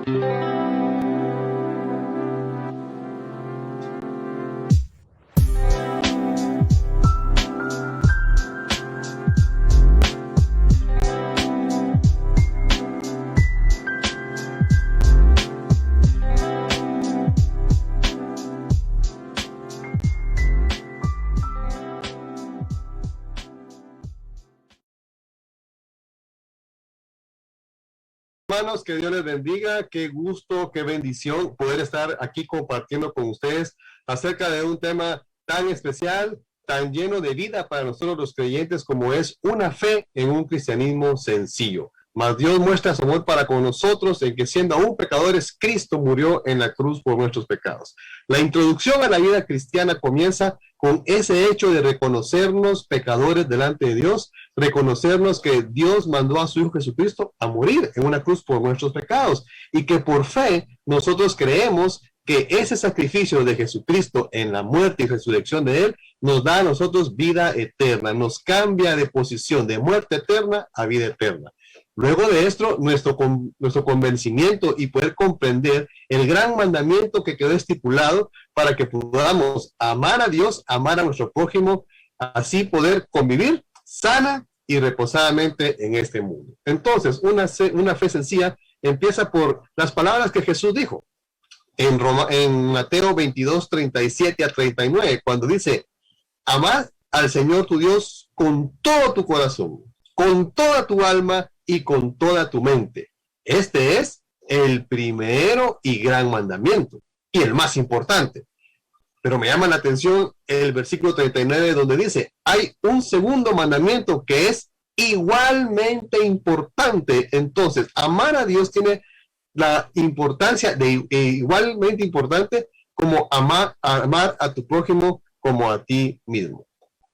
Hermanos, que Dios les bendiga. Qué gusto, qué bendición poder estar aquí compartiendo con ustedes acerca de un tema tan especial, tan lleno de vida para nosotros los creyentes, como es una fe en un cristianismo sencillo. Mas Dios muestra su amor para con nosotros en que, siendo aún pecadores, Cristo murió en la cruz por nuestros pecados. La introducción a la vida cristiana comienza con ese hecho de reconocernos pecadores delante de Dios, reconocernos que Dios mandó a su Hijo Jesucristo a morir en una cruz por nuestros pecados, y que por fe nosotros creemos que ese sacrificio de Jesucristo en la muerte y resurrección de Él nos da a nosotros vida eterna, nos cambia de posición de muerte eterna a vida eterna. Luego de esto, nuestro convencimiento y poder comprender el gran mandamiento que quedó estipulado para que podamos amar a Dios, amar a nuestro prójimo, así poder convivir sana y reposadamente en este mundo. Entonces, una fe sencilla empieza por las palabras que Jesús dijo en Mateo 22, 37 a 39, cuando dice: amad al Señor tu Dios con todo tu corazón, con toda tu alma y con toda tu mente. Este es el primero y gran mandamiento, y el más importante. Pero me llama la atención el versículo 39, donde dice: hay un segundo mandamiento que es igualmente importante. Entonces, amar a Dios tiene la importancia de igualmente importante como amar a tu prójimo como a ti mismo.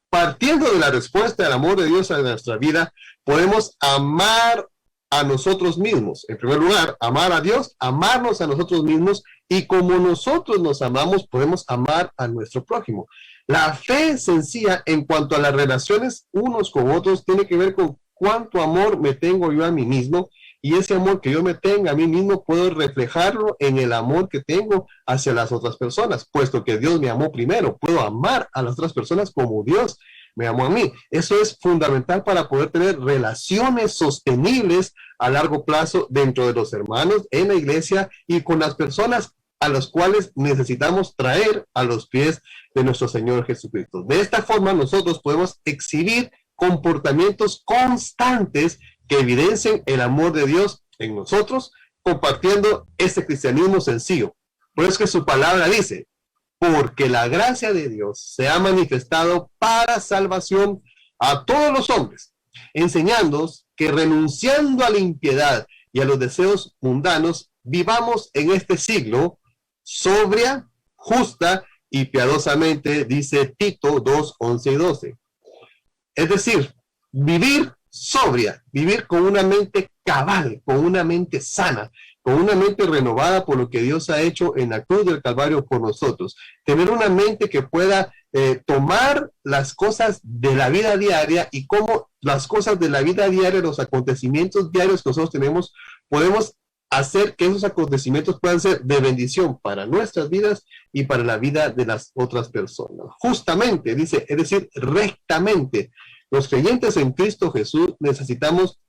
Partiendo de la respuesta del amor de Dios a nuestra vida, podemos amar a nosotros mismos. En primer lugar, amar a Dios, amarnos a nosotros mismos, y como nosotros nos amamos, podemos amar a nuestro prójimo. La fe sencilla en cuanto a las relaciones unos con otros tiene que ver con cuánto amor me tengo yo a mí mismo, y ese amor que yo me tenga a mí mismo puedo reflejarlo en el amor que tengo hacia las otras personas, puesto que Dios me amó primero. Puedo amar a las otras personas como Dios me amó a mí. Eso es fundamental para poder tener relaciones sostenibles a largo plazo dentro de los hermanos, en la iglesia y con las personas a las cuales necesitamos traer a los pies de nuestro Señor Jesucristo. De esta forma nosotros podemos exhibir comportamientos constantes que evidencien el amor de Dios en nosotros, compartiendo este cristianismo sencillo. Por eso es que su palabra dice: porque la gracia de Dios se ha manifestado para salvación a todos los hombres, enseñándonos que, renunciando a la impiedad y a los deseos mundanos, vivamos en este siglo sobria, justa y piadosamente, dice Tito 2, 11 y 12. Es decir, vivir sobria, vivir con una mente cabal, con una mente sana, con una mente renovada por lo que Dios ha hecho en la cruz del Calvario por nosotros. Tener una mente que pueda tomar las cosas de la vida diaria, y cómo las cosas de la vida diaria, los acontecimientos diarios que nosotros tenemos, podemos hacer que esos acontecimientos puedan ser de bendición para nuestras vidas y para la vida de las otras personas. Justamente, dice, es decir, rectamente. Los creyentes en Cristo Jesús necesitamos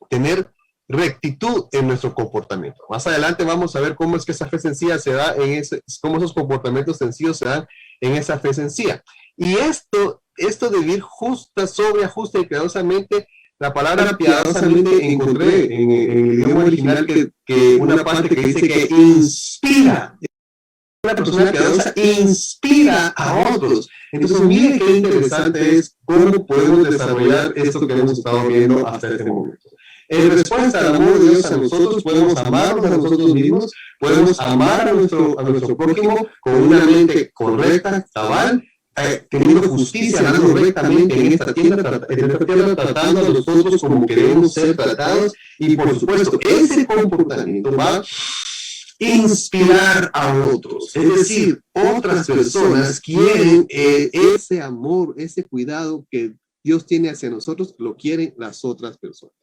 tener rectitud en nuestro comportamiento. Más adelante vamos a ver cómo es que esa fe sencilla se da cómo esos comportamientos sencillos se dan en esa fe sencilla. Y esto de vivir justa, sobria, justa y piadosamente, la palabra piadosamente encontré en el idioma original que una parte que dice que inspira. Una persona piadosa inspira a otros. Entonces, miren qué interesante es cómo podemos desarrollar esto que hemos estado viendo hasta este momento. En respuesta al amor de Dios a nosotros, podemos amarnos a nosotros mismos, podemos amar a nuestro prójimo con una mente correcta, cabal, teniendo justicia, hablando rectamente en esta tierra, tratando a los otros como queremos ser tratados, y por supuesto, ese comportamiento va a inspirar a otros. Es decir, otras personas quieren ese amor, ese cuidado que Dios tiene hacia nosotros, lo quieren las otras personas.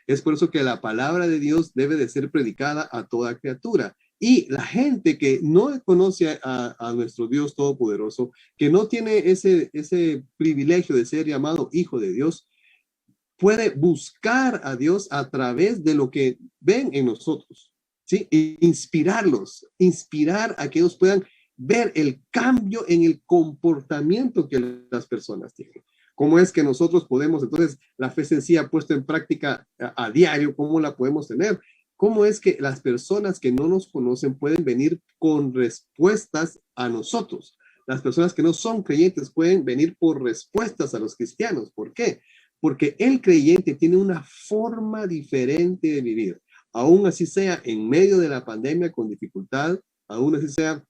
Es por eso que la palabra de Dios debe de ser predicada a toda criatura. Y la gente que no conoce a nuestro Dios Todopoderoso, que no tiene ese privilegio de ser llamado hijo de Dios, puede buscar a Dios a través de lo que ven en nosotros, ¿sí? E inspirar a que ellos puedan ver el cambio en el comportamiento que las personas tienen. ¿Cómo es que nosotros podemos, entonces, la fe sencilla puesta en práctica a diario, cómo la podemos tener? ¿Cómo es que las personas que no nos conocen pueden venir con respuestas a nosotros? Las personas que no son creyentes pueden venir por respuestas a los cristianos. ¿Por qué? Porque el creyente tiene una forma diferente de vivir. Aún así sea en medio de la pandemia con dificultad, aún así sea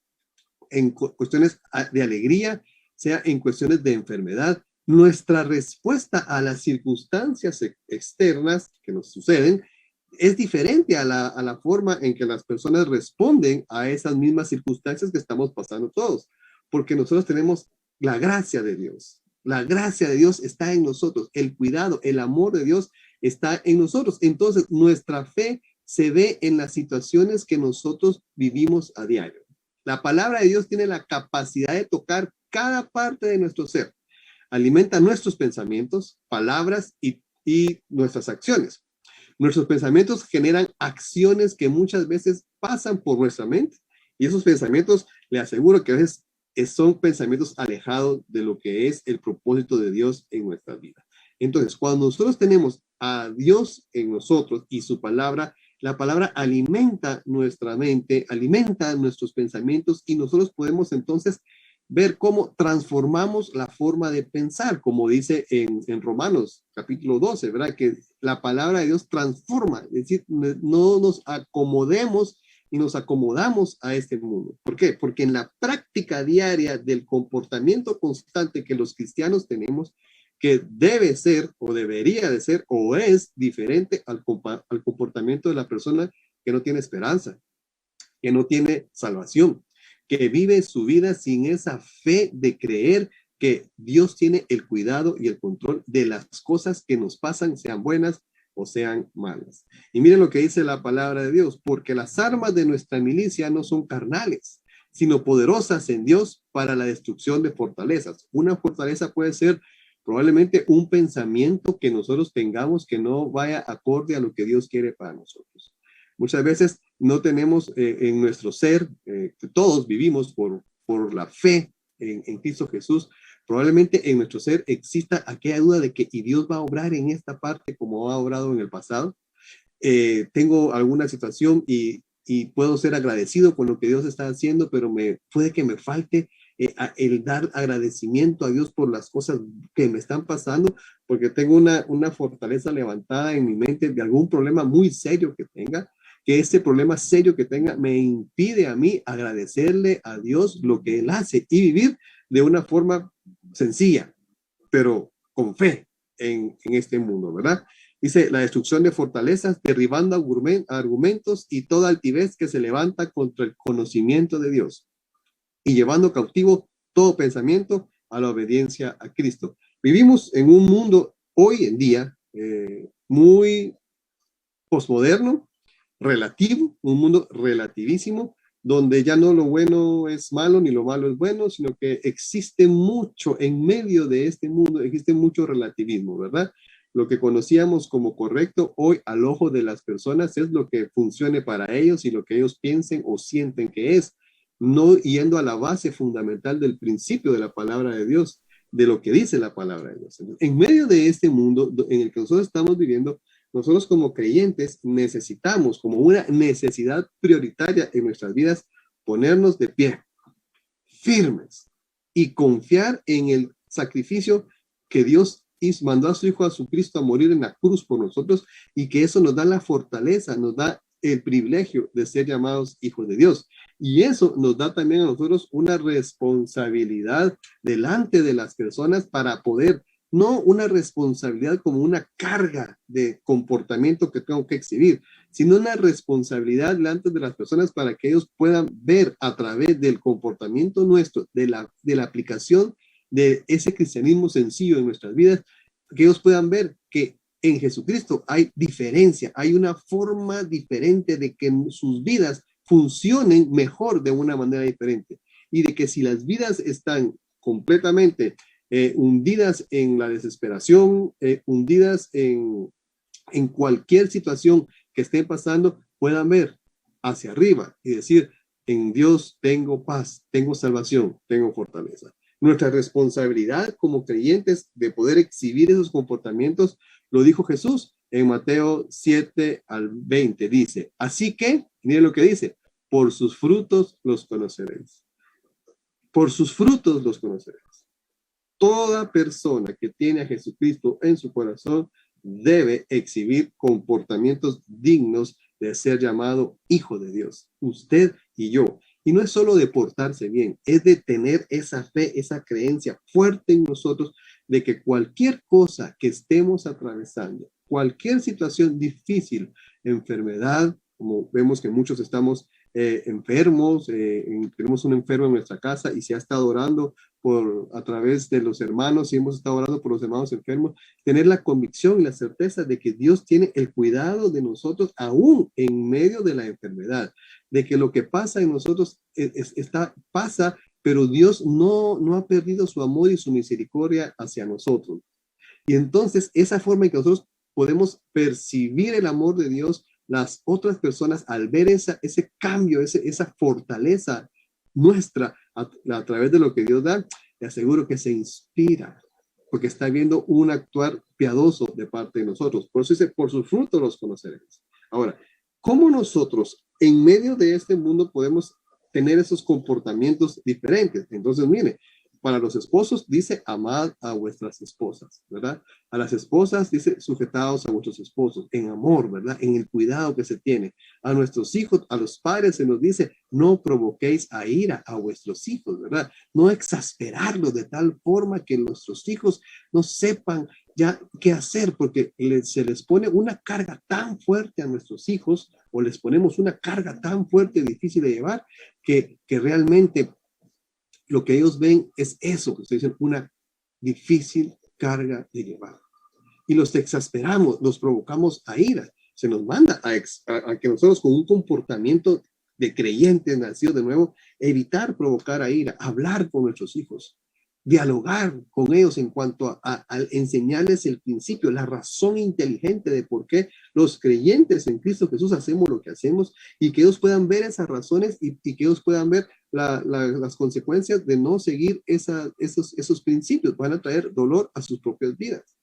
en cuestiones de alegría, sea en cuestiones de enfermedad, nuestra respuesta a las circunstancias externas que nos suceden es diferente a la forma en que las personas responden a esas mismas circunstancias que estamos pasando todos, porque nosotros tenemos la gracia de Dios. La gracia de Dios está en nosotros, el cuidado, el amor de Dios está en nosotros. Entonces, nuestra fe se ve en las situaciones que nosotros vivimos a diario. La palabra de Dios tiene la capacidad de tocar cada parte de nuestro ser. Alimenta nuestros pensamientos, palabras y nuestras acciones. Nuestros pensamientos generan acciones que muchas veces pasan por nuestra mente. Y esos pensamientos, le aseguro que a veces son pensamientos alejados de lo que es el propósito de Dios en nuestra vida. Entonces, cuando nosotros tenemos a Dios en nosotros y su palabra, la palabra alimenta nuestra mente, alimenta nuestros pensamientos y nosotros podemos entonces ver cómo transformamos la forma de pensar, como dice en Romanos capítulo 12, ¿verdad? Que la palabra de Dios transforma, es decir, no nos acomodemos y nos acomodamos a este mundo. ¿Por qué? Porque en la práctica diaria del comportamiento constante que los cristianos tenemos, que debe ser o debería de ser o es diferente al comportamiento de la persona que no tiene esperanza, que no tiene salvación, que vive su vida sin esa fe de creer que Dios tiene el cuidado y el control de las cosas que nos pasan, sean buenas o sean malas. Y miren lo que dice la palabra de Dios, porque las armas de nuestra milicia no son carnales, sino poderosas en Dios para la destrucción de fortalezas. Una fortaleza puede ser probablemente un pensamiento que nosotros tengamos que no vaya acorde a lo que Dios quiere para nosotros. Muchas veces no tenemos en nuestro ser, todos vivimos por la fe en Cristo Jesús, probablemente en nuestro ser exista aquella duda de que ¿y Dios va a obrar en esta parte como ha obrado en el pasado? Tengo alguna situación y puedo ser agradecido con lo que Dios está haciendo, pero puede que me falte el dar agradecimiento a Dios por las cosas que me están pasando, porque tengo una fortaleza levantada en mi mente de algún problema muy serio que tenga, que ese problema serio que tenga me impide a mí agradecerle a Dios lo que Él hace y vivir de una forma sencilla, pero con fe en este mundo, ¿verdad? Dice, la destrucción de fortalezas, derribando argumentos y toda altivez que se levanta contra el conocimiento de Dios y llevando cautivo todo pensamiento a la obediencia a Cristo. Vivimos en un mundo hoy en día muy posmoderno, relativo, un mundo relativísimo, donde ya no lo bueno es malo ni lo malo es bueno, sino que existe mucho en medio de este mundo, existe mucho relativismo, ¿verdad? Lo que conocíamos como correcto hoy al ojo de las personas es lo que funcione para ellos y lo que ellos piensen o sienten que es, no yendo a la base fundamental del principio de la palabra de Dios, de lo que dice la palabra de Dios. En medio de este mundo en el que nosotros estamos viviendo, nosotros como creyentes necesitamos, como una necesidad prioritaria en nuestras vidas, ponernos de pie, firmes y confiar en el sacrificio que Dios mandó a su Hijo Jesucristo a morir en la cruz por nosotros y que eso nos da la fortaleza, nos da el privilegio de ser llamados hijos de Dios. Y eso nos da también a nosotros una responsabilidad delante de las personas para poder, no una responsabilidad como una carga de comportamiento que tengo que exhibir, sino una responsabilidad delante de las personas para que ellos puedan ver a través del comportamiento nuestro, de la aplicación de ese cristianismo sencillo en nuestras vidas, que ellos puedan ver que en Jesucristo hay diferencia, hay una forma diferente de que sus vidas funcionen mejor de una manera diferente. Y de que si las vidas están completamente hundidas en la desesperación, hundidas en cualquier situación que estén pasando, puedan ver hacia arriba y decir, en Dios tengo paz, tengo salvación, tengo fortaleza. Nuestra responsabilidad como creyentes de poder exhibir esos comportamientos, lo dijo Jesús en Mateo 7 al 20, dice, así que, miren lo que dice, por sus frutos los conoceréis. Por sus frutos los conoceréis. Toda persona que tiene a Jesucristo en su corazón debe exhibir comportamientos dignos de ser llamado hijo de Dios, usted y yo. Y no es solo de portarse bien, es de tener esa fe, esa creencia fuerte en nosotros de que cualquier cosa que estemos atravesando, cualquier situación difícil, enfermedad, como vemos que muchos estamos enfermos, tenemos un enfermo en nuestra casa y se ha estado orando a través de los hermanos y hemos estado orando por los hermanos enfermos, tener la convicción y la certeza de que Dios tiene el cuidado de nosotros aún en medio de la enfermedad, de que lo que pasa en nosotros pasa, pero Dios no ha perdido su amor y su misericordia hacia nosotros. Y entonces esa forma en que nosotros podemos percibir el amor de Dios, las otras personas al ver ese cambio, esa fortaleza nuestra a través de lo que Dios da, te aseguro que se inspira, porque está viendo un actuar piadoso de parte de nosotros. Por eso dice, por sus frutos los conoceréis. Ahora, ¿cómo nosotros en medio de este mundo podemos tener esos comportamientos diferentes? Entonces, mire, para los esposos dice, amad a vuestras esposas, ¿verdad? A las esposas dice, sujetados a vuestros esposos, en amor, ¿verdad? En el cuidado que se tiene. A nuestros hijos, a los padres se nos dice, no provoquéis a ira a vuestros hijos, ¿verdad? No exasperarlos de tal forma que nuestros hijos no sepan ya qué hacer, porque se les pone una carga tan fuerte a nuestros hijos, o les ponemos una carga tan fuerte y difícil de llevar, que realmente lo que ellos ven es eso, que ustedes dicen, una difícil carga de llevar. Y los exasperamos, los provocamos a ira. Se nos manda a que nosotros con un comportamiento de creyentes nacidos de nuevo, evitar provocar a ira, hablar con nuestros hijos, dialogar con ellos en cuanto a enseñarles el principio, la razón inteligente de por qué los creyentes en Cristo Jesús hacemos lo que hacemos y que ellos puedan ver esas razones y que ellos puedan ver las consecuencias de no seguir esos principios. Van a traer dolor a sus propias vidas.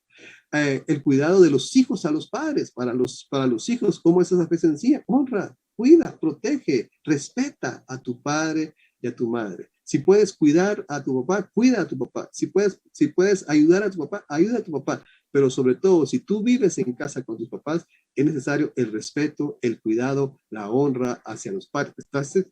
El cuidado de los hijos a los padres, para los hijos, ¿cómo es esa fe sencilla? Honra, cuida, protege, respeta a tu padre y a tu madre. Si puedes cuidar a tu papá, cuida a tu papá. Si puedes ayudar a tu papá, ayuda a tu papá. Pero sobre todo, si tú vives en casa con tus papás, es necesario el respeto, el cuidado, la honra hacia los padres.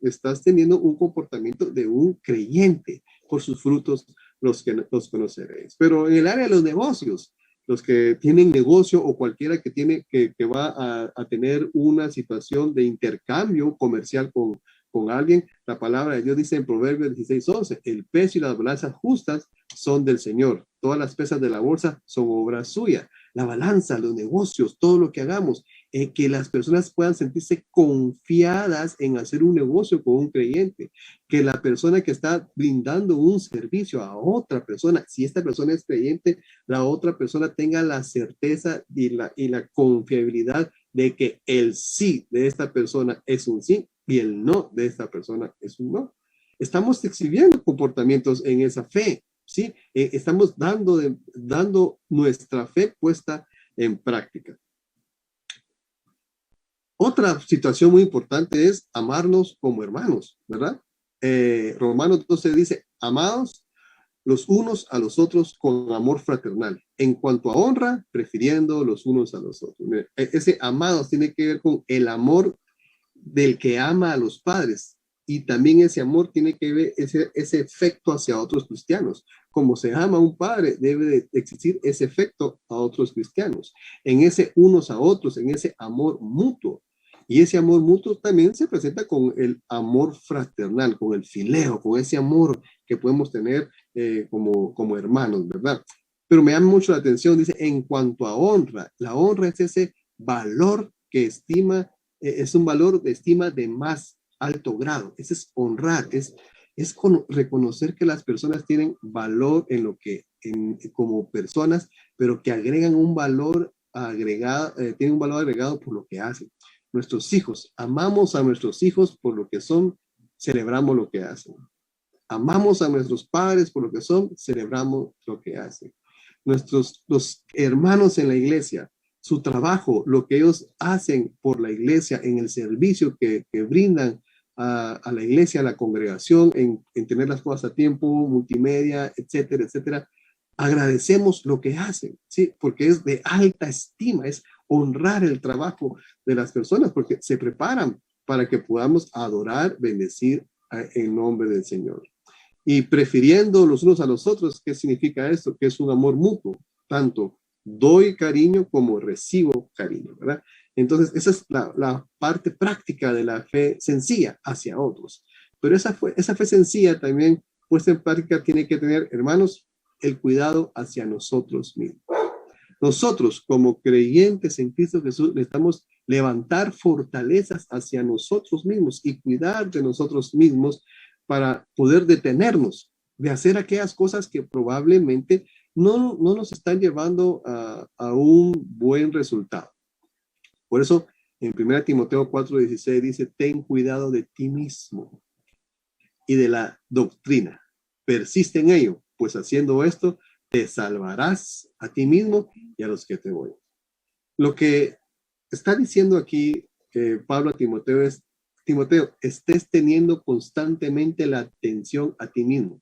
Estás teniendo un comportamiento de un creyente. Por sus frutos los conoceréis. Pero en el área de los negocios, los que tienen negocio o cualquiera que va a tener una situación de intercambio comercial con alguien, la palabra de Dios dice en Proverbios 16:11, el peso y las balanzas justas son del Señor. Todas las pesas de la bolsa son obra suya. La balanza, los negocios, todo lo que hagamos, que las personas puedan sentirse confiadas en hacer un negocio con un creyente, que la persona que está brindando un servicio a otra persona, si esta persona es creyente, la otra persona tenga la certeza y la confiabilidad de que el sí de esta persona es un sí y el no de esta persona es un no. Estamos exhibiendo comportamientos en esa fe, ¿sí? Estamos dando nuestra fe puesta en práctica. Otra situación muy importante es amarnos como hermanos, ¿verdad? Romanos 12 dice, amados los unos a los otros con amor fraternal. En cuanto a honra, prefiriendo los unos a los otros. Ese amados tiene que ver con el amor del que ama a los padres, y también ese amor tiene que ver ese efecto hacia otros cristianos. Como se ama a un padre, debe de existir ese efecto a otros cristianos, en ese unos a otros, en ese amor mutuo. Y ese amor mutuo también se presenta con el amor fraternal, con el fileo, con ese amor que podemos tener como hermanos, ¿verdad? pero me llama mucho la atención, dice, en cuanto a honra, la honra es ese valor que estima, es un valor de estima de más alto grado, ese es honrar, reconocer que las personas tienen valor en lo que, como personas, pero que agregan un valor agregado, tienen un valor agregado por lo que hacen. Nuestros hijos, amamos a nuestros hijos por lo que son, celebramos lo que hacen. Amamos a nuestros padres por lo que son, celebramos lo que hacen. Los hermanos en la iglesia, su trabajo, lo que ellos hacen por la iglesia, en el servicio que brindan a la iglesia, a la congregación, en tener las cosas a tiempo, multimedia, etcétera, etcétera. Agradecemos lo que hacen, ¿sí? Porque es de alta estima, es honrar el trabajo de las personas, porque se preparan para que podamos adorar, bendecir en nombre del Señor. Y prefiriendo los unos a los otros, ¿qué significa esto? Que es un amor mutuo, tanto doy cariño como recibo cariño, ¿verdad? Entonces, esa es la parte práctica de la fe sencilla hacia otros. Pero esa fe sencilla también puesta en práctica tiene que tener, hermanos, el cuidado hacia nosotros mismos. Nosotros, como creyentes en Cristo Jesús, necesitamos levantar fortalezas hacia nosotros mismos y cuidar de nosotros mismos para poder detenernos de hacer aquellas cosas que probablemente no nos están llevando a un buen resultado. Por eso, en 1 Timoteo 4:16 dice, ten cuidado de ti mismo y de la doctrina. Persiste en ello, pues haciendo esto, te salvarás a ti mismo y a los que te oyen. Lo que está diciendo aquí Pablo a Timoteo es, Timoteo, estés teniendo constantemente la atención a ti mismo.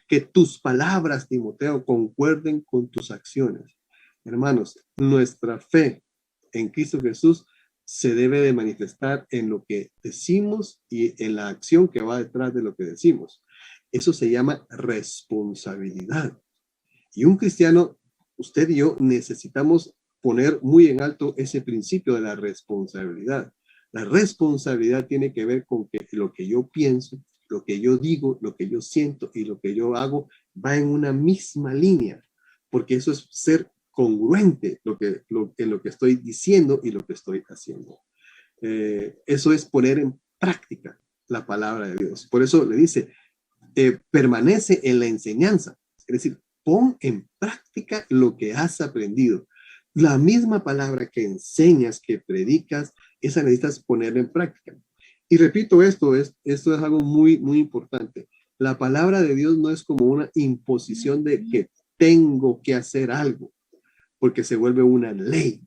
Que tus palabras, Timoteo, concuerden con tus acciones. Hermanos, nuestra fe en Cristo Jesús se debe de manifestar en lo que decimos y en la acción que va detrás de lo que decimos. Eso se llama responsabilidad. Y un cristiano, usted y yo, necesitamos poner muy en alto ese principio de la responsabilidad. La responsabilidad tiene que ver con que lo que yo pienso, lo que yo digo, lo que yo siento y lo que yo hago va en una misma línea, porque eso es ser congruente en lo que estoy diciendo y lo que estoy haciendo. Eso es poner en práctica la palabra de Dios. Por eso le dice, permanece en la enseñanza, es decir, pon en práctica lo que has aprendido. La misma palabra que enseñas, que predicas, esa necesitas ponerla en práctica. Y repito, esto es algo muy, muy importante. La palabra de Dios no es como una imposición de que tengo que hacer algo, porque se vuelve una ley.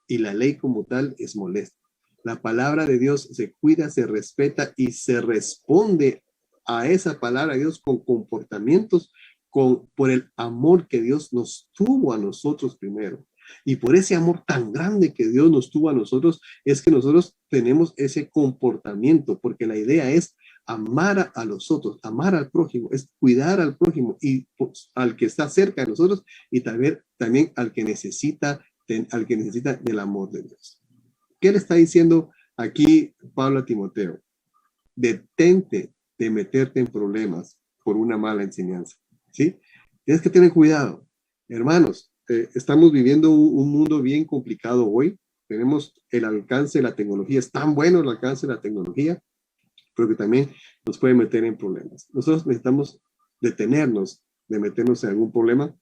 Y la ley como tal es molesta. La palabra de Dios se cuida, se respeta y se responde a esa palabra de Dios con comportamientos, por el amor que Dios nos tuvo a nosotros primero. Y por ese amor tan grande que Dios nos tuvo a nosotros, es que nosotros tenemos ese comportamiento, porque la idea es amar a los otros, amar al prójimo, es cuidar al prójimo y pues, al que está cerca de nosotros y también al que necesita del amor de Dios. ¿Qué le está diciendo aquí Pablo a Timoteo? Detente de meterte en problemas por una mala enseñanza, ¿sí? Tienes que tener cuidado. Hermanos, estamos viviendo un mundo bien complicado hoy. Tenemos el alcance de la tecnología. Es tan bueno el alcance de la tecnología, pero que también nos puede meter en problemas. Nosotros necesitamos detenernos de meternos en algún problema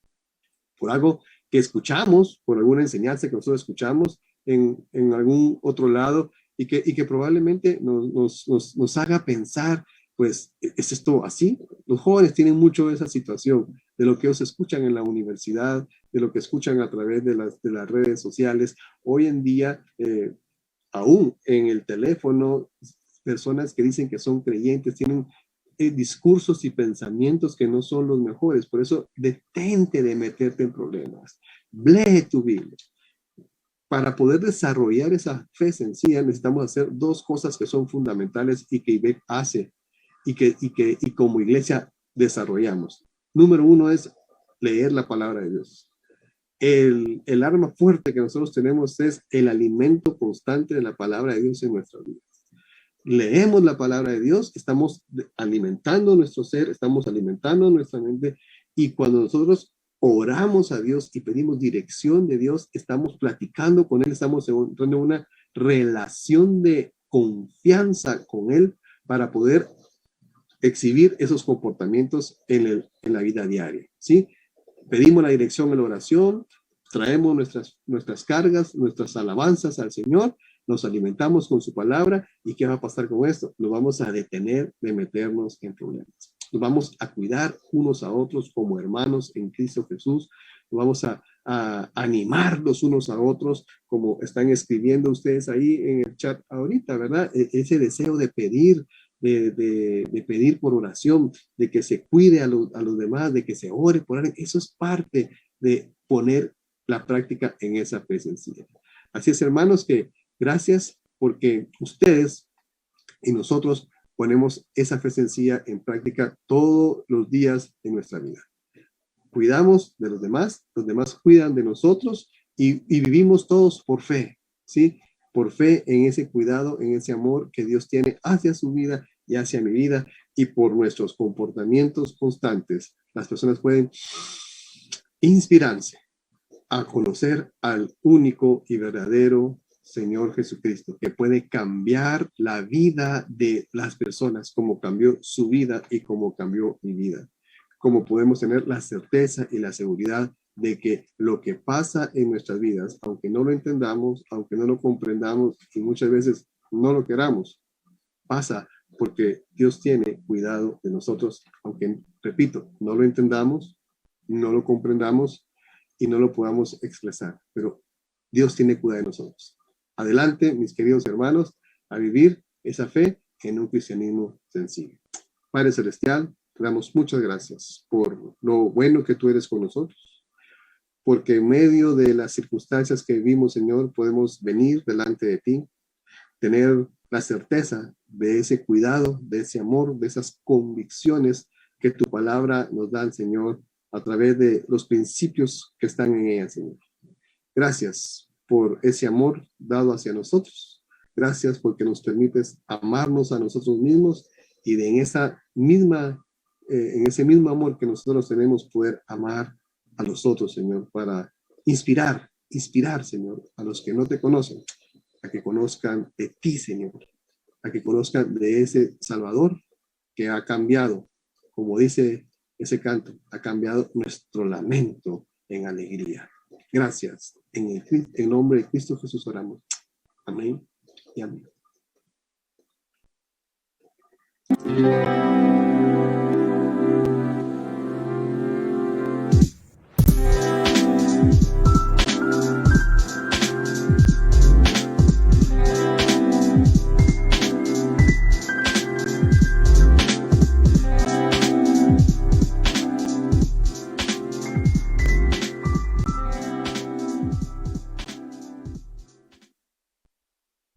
por algo que escuchamos, por alguna enseñanza que nosotros escuchamos en algún otro lado y que probablemente nos haga pensar, pues, ¿es esto así? Los jóvenes tienen mucho de esa situación, de lo que ellos escuchan en la universidad, de lo que escuchan a través de las redes sociales. Hoy en día, aún en el teléfono, personas que dicen que son creyentes tienen discursos y pensamientos que no son los mejores. Por eso, detente de meterte en problemas. Lee tu Biblia. Para poder desarrollar esa fe sencilla, necesitamos hacer dos cosas que son fundamentales y que IBEC hace y como iglesia desarrollamos. Número uno es leer la palabra de Dios. El arma fuerte que nosotros tenemos es el alimento constante de la palabra de Dios en nuestras vidas. Leemos la palabra de Dios, estamos alimentando nuestro ser, estamos alimentando nuestra mente, y cuando nosotros oramos a Dios y pedimos dirección de Dios, estamos platicando con Él, estamos entrando en una relación de confianza con Él para poder exhibir esos comportamientos en la vida diaria, ¿sí? Pedimos la dirección en la oración, traemos nuestras cargas, nuestras alabanzas al Señor, nos alimentamos con su palabra. ¿Y qué va a pasar con esto? Nos vamos a detener de meternos en problemas. Nos vamos a cuidar unos a otros como hermanos en Cristo Jesús. Nos vamos a animar los unos a otros, como están escribiendo ustedes ahí en el chat ahorita, ¿verdad? Ese deseo de pedir, de pedir por oración, de que se cuide a los demás, de que se ore por alguien. Eso es parte de poner la práctica en esa fe sencilla. Así es, hermanos, que gracias porque ustedes y nosotros ponemos esa fe sencilla en práctica todos los días de nuestra vida. Cuidamos de los demás cuidan de nosotros y vivimos todos por fe, ¿sí? Por fe en ese cuidado, en ese amor que Dios tiene hacia su vida y hacia mi vida, y por nuestros comportamientos constantes, las personas pueden inspirarse a conocer al único y verdadero Señor Jesucristo, que puede cambiar la vida de las personas, como cambió su vida y como cambió mi vida. Como podemos tener la certeza y la seguridad de que lo que pasa en nuestras vidas, aunque no lo entendamos, aunque no lo comprendamos y muchas veces no lo queramos, pasa porque Dios tiene cuidado de nosotros, aunque, repito, no lo entendamos, no lo comprendamos y no lo podamos expresar, pero Dios tiene cuidado de nosotros. Adelante, mis queridos hermanos, a vivir esa fe en un cristianismo sencillo. Padre Celestial, te damos muchas gracias por lo bueno que tú eres con nosotros, porque en medio de las circunstancias que vivimos, Señor, podemos venir delante de ti, tener la certeza de ese cuidado, de ese amor, de esas convicciones que tu palabra nos da, Señor, a través de los principios que están en ella, Señor. Gracias por ese amor dado hacia nosotros. Gracias porque nos permites amarnos a nosotros mismos y en ese mismo amor que nosotros tenemos, poder amar a los otros, Señor, para inspirar, Señor, a los que no te conocen, a que conozcan de ti, Señor, a que conozcan de ese Salvador que ha cambiado, como dice ese canto, ha cambiado nuestro lamento en alegría. Gracias. En nombre de Cristo Jesús oramos. Amén y amén.